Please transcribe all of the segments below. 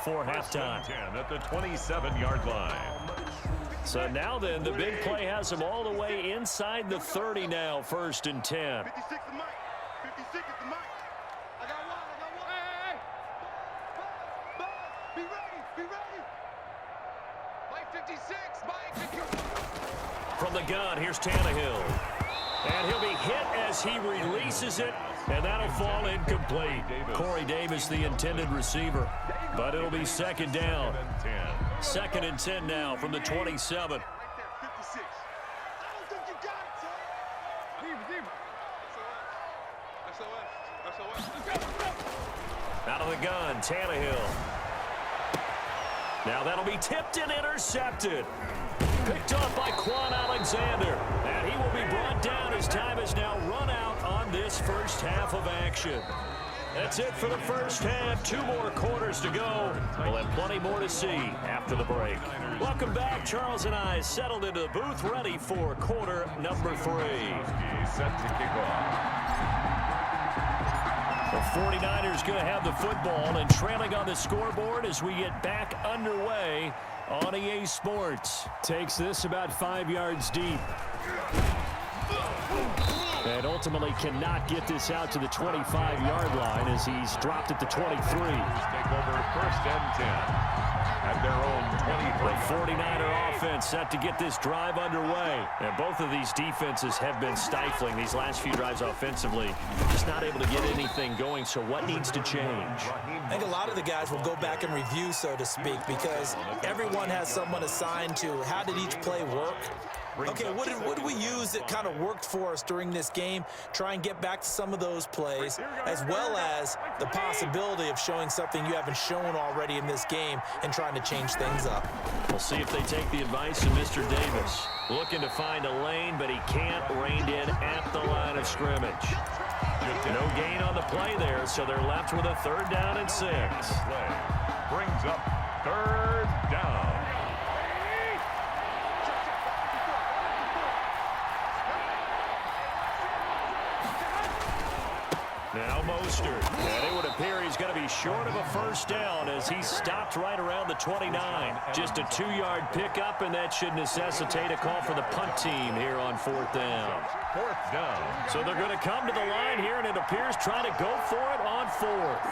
before halftime. 10 at the 27-yard line. So now then, the big play has him all the way inside the 30 now, 1st and 10. 56 the mic. 56 is the mic. I got one. Hey. Be ready. Mike 56. From the gun, here's Tannehill. And he'll be hit as he releases it, and that'll fall incomplete. Corey Davis, the intended receiver. But it'll be 2nd down. 2nd and 10 now from the 27. Out of the gun, Tannehill. Now that'll be tipped and intercepted. Picked up by Quan Alexander. And he will be brought down as time has now run out on this first half of action. That's it for the first half. 2 more quarters to go. We'll have plenty more to see after the break. Welcome back. Charles and I settled into the booth, ready for quarter number 3. Set to kick off. The 49ers going to have the football and trailing on the scoreboard as we get back underway on EA Sports. Takes this about 5 yards deep. And ultimately cannot get this out to the 25-yard line as he's dropped at the 23. Take over 1st and 10 at their own 23. The 49er offense set to get this drive underway. And both of these defenses have been stifling these last few drives offensively. Just not able to get anything going, so what needs to change? I think a lot of the guys will go back and review, so to speak, because everyone has someone assigned to how did each play work. Okay, what did we use that kind of worked for us during this game? Try and get back to some of those plays, as well as the possibility of showing something you haven't shown already in this game and trying to change things up. We'll see if they take the advice of Mr. Davis. Looking to find a lane, but he can't. Reined in at the line of scrimmage. No gain on the play there, so they're left with a 3rd down and 6. Brings up 3rd down. Now Mostert, and it would appear he's going to be short of a 1st down as he stopped right around the 29. Just a 2-yard pickup, and that should necessitate a call for the punt team here on 4th down. 4th down. So they're going to come to the line here, and it appears trying to go for it on 4th.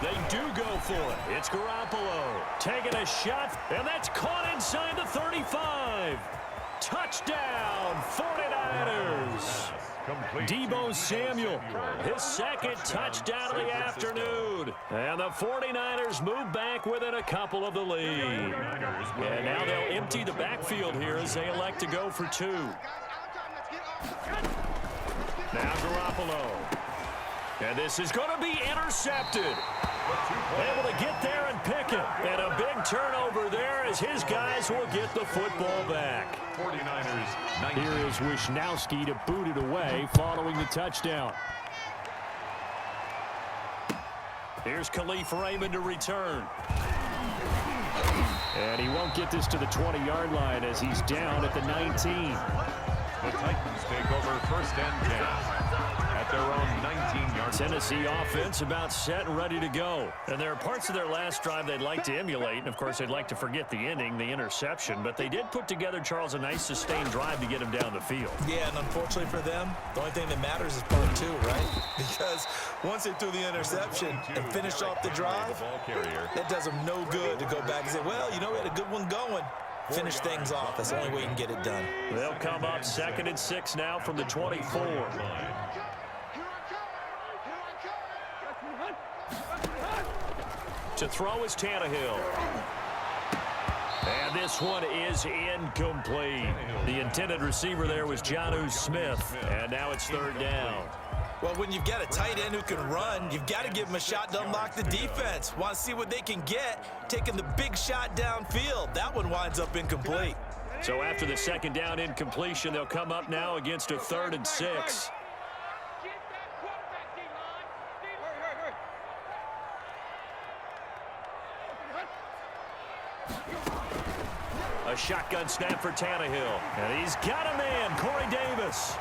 They do go for it. It's Garoppolo taking a shot, and that's caught inside the 35. Touchdown, 49ers. Deebo Samuel, his 2nd touchdown of the afternoon. And the 49ers move back within a couple of the lead. And now they'll empty the backfield here as they elect to go for 2. Now Garoppolo. And this is going to be intercepted. Able to get there and pick it. And a big turnover there as his guys will get the football back. 49ers. Here is Wisnowski to boot it away following the touchdown. Here's Khalif Raymond to return. And he won't get this to the 20-yard line as he's down at the 19. The Titans take over 1st and 10. At their own 19-yard. Tennessee offense about set and ready to go. And there are parts of their last drive they'd like to emulate. And, of course, they'd like to forget the ending, the interception. But they did put together, Charles, a nice sustained drive to get him down the field. Yeah, and unfortunately for them, the only thing that matters is part 2, right? Because once they threw the interception and finished off the drive, that does them no good to go back and say, well, you know, we had a good one going. Finish things off. That's the only way you can get it done. They'll come up 2nd and 6 now from the 24. To throw is Tannehill. And this one is incomplete. The intended receiver there was Jonnu Smith. And now it's 3rd down. Well, when you've got a tight end who can run, you've got to give him a shot to unlock the defense. Want to see what they can get, taking the big shot downfield. That one winds up incomplete. So after the 2nd down incompletion, they'll come up now against a 3rd and 6. A shotgun snap for Tannehill. And he's got a man, Corey Davis.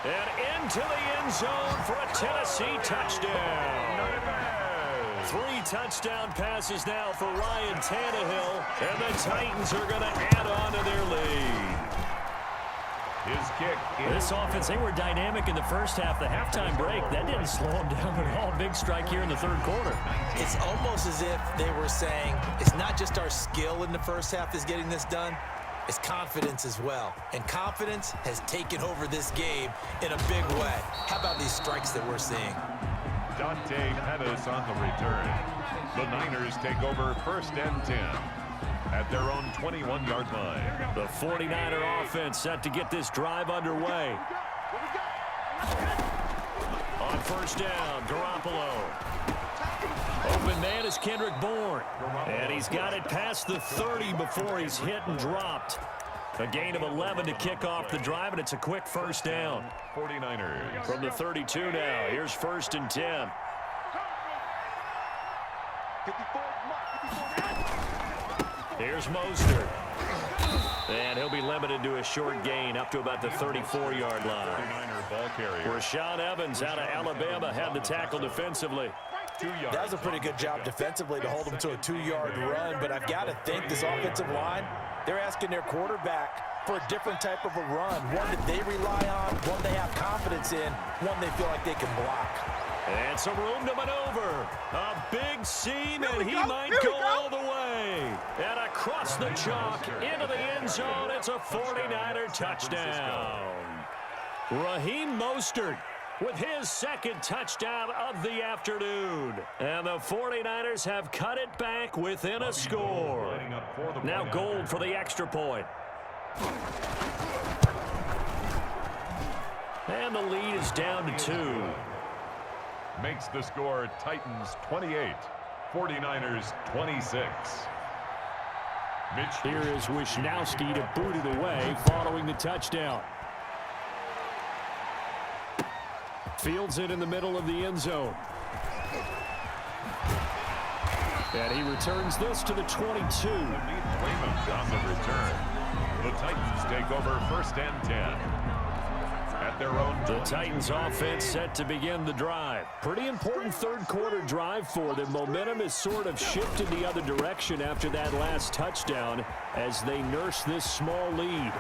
And into the end zone for a Tennessee touchdown. 3 touchdown passes now for Ryan Tannehill, and the Titans are going to add on to their lead. His kick. This offense, they were dynamic in the first half. The halftime break, that didn't slow them down at all. Big strike here in the third quarter. It's almost as if they were saying, it's not just our skill in the first half that's getting this done, it's confidence as well. And confidence has taken over this game in a big way. How about these strikes that we're seeing? Dante Pettis on the return. The Niners take over 1st and 10 at their own 21-yard line. The 49er offense set to get this drive underway. On 1st down, Garoppolo. Open man is Kendrick Bourne. And he's got it past the 30 before he's hit and dropped. A gain of 11 to kick off the drive, and it's a quick 1st down. 49ers. From the 32 now, here's 1st and 10. Here's Mostert. And he'll be limited to a short gain up to about the 34-yard line. Ball carrier. Rashaan Evans out of Alabama had the tackle defensively. 2 yards. That was a pretty good job defensively to hold them to a 2-yard run, but I've got to think this offensive line, they're asking their quarterback for a different type of a run, one that they rely on, one they have confidence in, one they feel like they can block. And some room to maneuver. A big seam, and he might go all the way. And across the chalk, into the end zone, it's a 49er touchdown. Raheem Mostert with his 2nd touchdown of the afternoon. And the 49ers have cut it back within a score. Now Gold for the extra point. And the lead is down to 2. Makes the score Titans 28, 49ers 26. Mitch. Here is Wishnowski to boot it away following the touchdown. Fields it in the middle of the end zone. And he returns this to the 22. Raymond on the return. The Titans take over 1st and 10. At their own. The Titans offense set to begin the drive. Pretty important third quarter drive for them. Momentum has sort of shifted the other direction after that last touchdown as they nurse this small lead.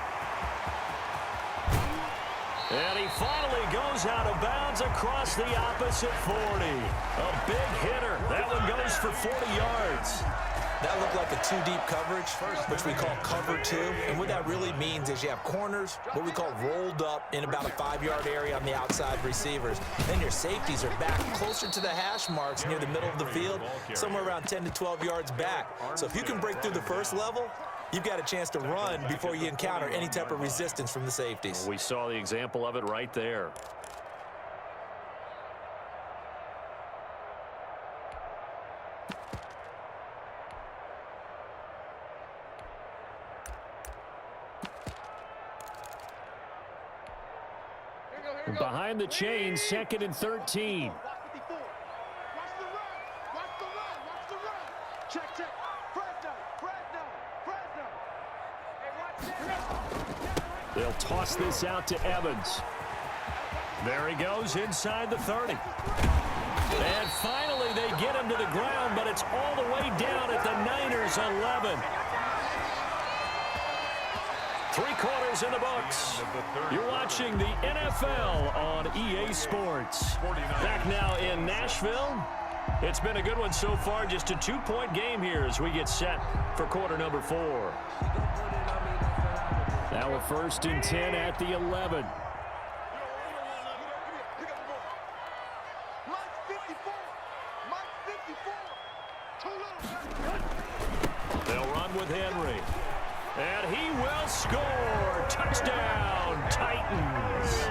And he finally goes out of bounds across the opposite 40. A big hitter. That one goes for 40 yards. That looked like a 2-deep coverage, which we call cover 2. And what that really means is you have corners, what we call rolled up in about a 5-yard area on the outside receivers. Then your safeties are back closer to the hash marks near the middle of the field, somewhere around 10 to 12 yards back. So if you can break through the first level, you've got a chance to run before you encounter any type of resistance from the safeties. We saw the example of it right there. Behind the chain, 2nd and 13. Watch the run. Watch the run. Check. Fresno. They'll toss this out to Evans. There he goes inside the 30. And finally they get him to the ground, but it's all the way down at the Niners 11. 3 quarters in the books. You're watching the NFL on EA Sports. Back now in Nashville. It's been a good one so far. Just a 2-point game here as we get set for quarter number 4. Now a 1st and 10 at the 11. They'll run with Henry. And he will score. Touchdown, Titans.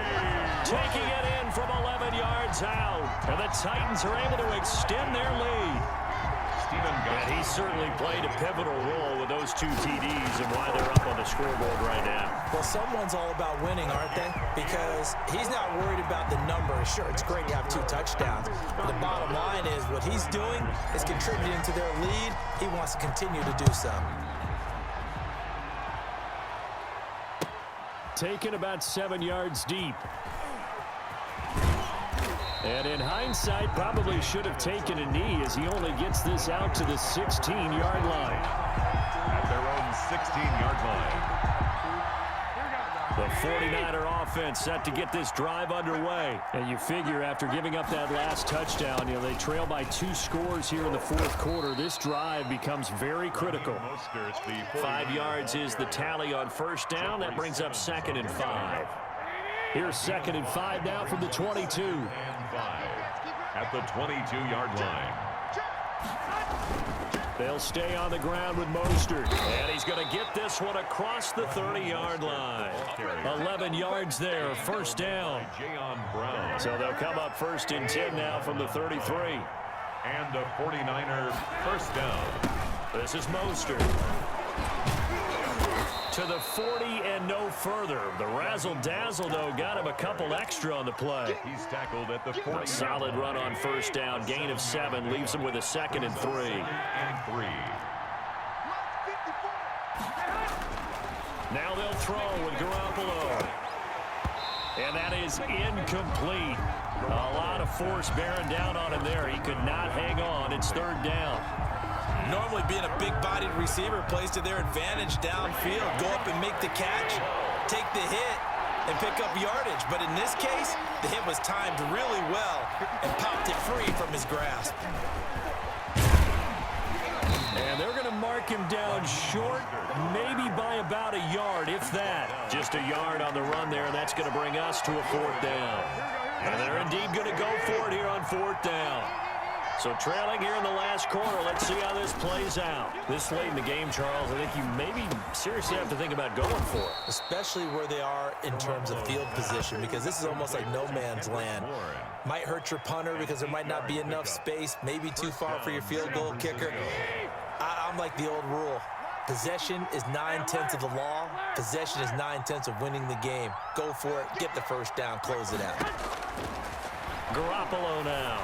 Taking it in from 11 yards out. And the Titans are able to extend their lead. And he certainly played a pivotal role with those 2 TDs and why they're up on the scoreboard right now. Well, someone's all about winning, aren't they? Because he's not worried about the numbers. Sure, it's great to have 2 touchdowns. But the bottom line is what he's doing is contributing to their lead. He wants to continue to do so. Taken about 7 yards deep. And in hindsight, probably should have taken a knee as he only gets this out to the 16-yard line. At their own 16-yard line. The 49er offense set to get this drive underway. And you figure after giving up that last touchdown, they trail by 2 scores here in the fourth quarter. This drive becomes very critical. 5 yards is the tally on first down. That brings up 2nd and 5. Here's 2nd and 5 now from the 22. And 5 at the 22-yard line. They'll stay on the ground with Mostert. And he's going to get this one across the 30-yard line. 11 yards there, first down. So they'll come up 1st and 10 now from the 33. And a 49er first down. This is Mostert. To the 40 and no further. The razzle-dazzle, though, got him a couple extra on the play. He's tackled at the 40. Solid run on first down. Gain of 7 leaves him with a 2nd and 3. Now they'll throw with Garoppolo. And that is incomplete. A lot of force bearing down on him there. He could not hang on. It's 3rd down. Normally being a big-bodied receiver plays to their advantage downfield. Go up and make the catch, take the hit, and pick up yardage. But in this case, the hit was timed really well and popped it free from his grasp. And they're going to mark him down short, maybe by about a yard, if that. Just a yard on the run there, and that's going to bring us to a 4th down. And they're indeed going to go for it here on 4th down. So trailing here in the last quarter, let's see how this plays out. This late in the game, Charles, I think you maybe seriously have to think about going for it. Especially where they are in terms of field position, because this is almost like no man's land. Might hurt your punter because there might not be enough space, maybe too far for your field goal kicker. I'm like the old rule. Possession is 9/10 of the law. Possession is 9/10 of winning the game. Go for it, get the first down, close it out. Garoppolo now.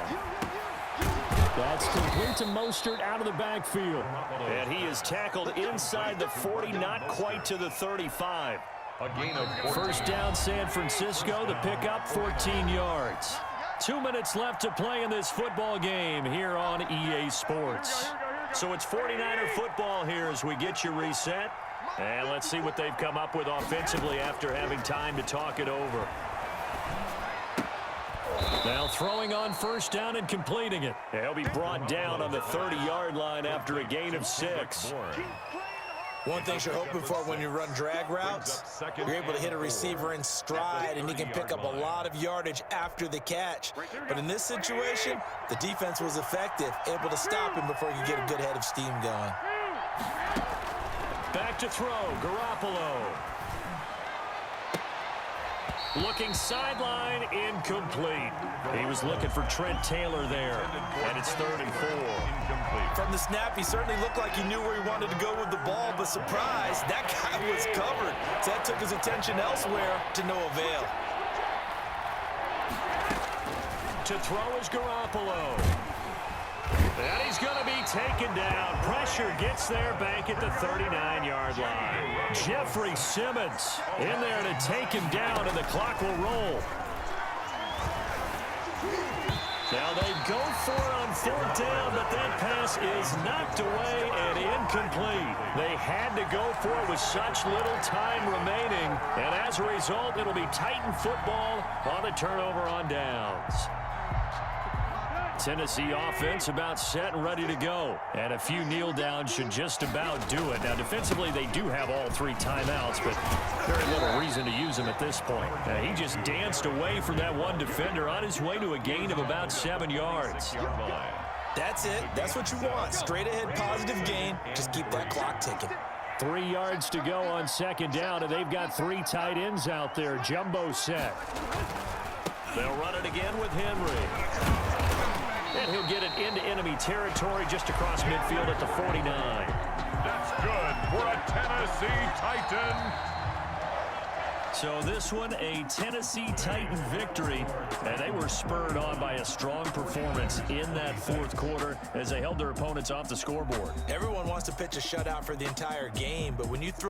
That's complete to Mostert out of the backfield. And he is tackled inside the 40, not quite to the 35. A gain of 14. First down, San Francisco. The pickup, 14 yards. 2 minutes left to play in this football game here on EA Sports. So it's 49er football here as we get you reset. And let's see what they've come up with offensively after having time to talk it over. Now throwing on first down and completing it. He'll be brought down on the 30-yard line after a gain of 6. One thing you're hoping for when you run drag routes, you're able to hit a receiver in stride, and he can pick up a lot of yardage after the catch. But in this situation, the defense was effective, able to stop him before he could get a good head of steam going. Back to throw, Garoppolo. Looking sideline, incomplete. He was looking for Trent Taylor there, and it's 3rd and 4. From the snap, he certainly looked like he knew where he wanted to go with the ball, but surprise, that guy was covered. So that took his attention elsewhere to no avail. To throw is Garoppolo. And he's going to be taken down. Pressure gets there back at the 39-yard line. Jeffrey Simmons in there to take him down, and the clock will roll. Now they go for it on 4th down, but that pass is knocked away and incomplete. They had to go for it with such little time remaining, and as a result, it'll be Titan football on the turnover on downs. Tennessee offense about set and ready to go. And a few kneel downs should just about do it. Now, defensively, they do have all 3 timeouts, but very little reason to use them at this point. He just danced away from that one defender on his way to a gain of about 7 yards. That's it. That's what you want. Straight ahead positive gain. Just keep that clock ticking. 3 yards to go on 2nd down, and they've got 3 tight ends out there. Jumbo set. They'll run it again with Henry. And he'll get it into enemy territory just across midfield at the 49. That's good for a Tennessee Titan. So this one, a Tennessee Titan victory. And they were spurred on by a strong performance in that 4th quarter as they held their opponents off the scoreboard. Everyone wants to pitch a shutout for the entire game, but when you throw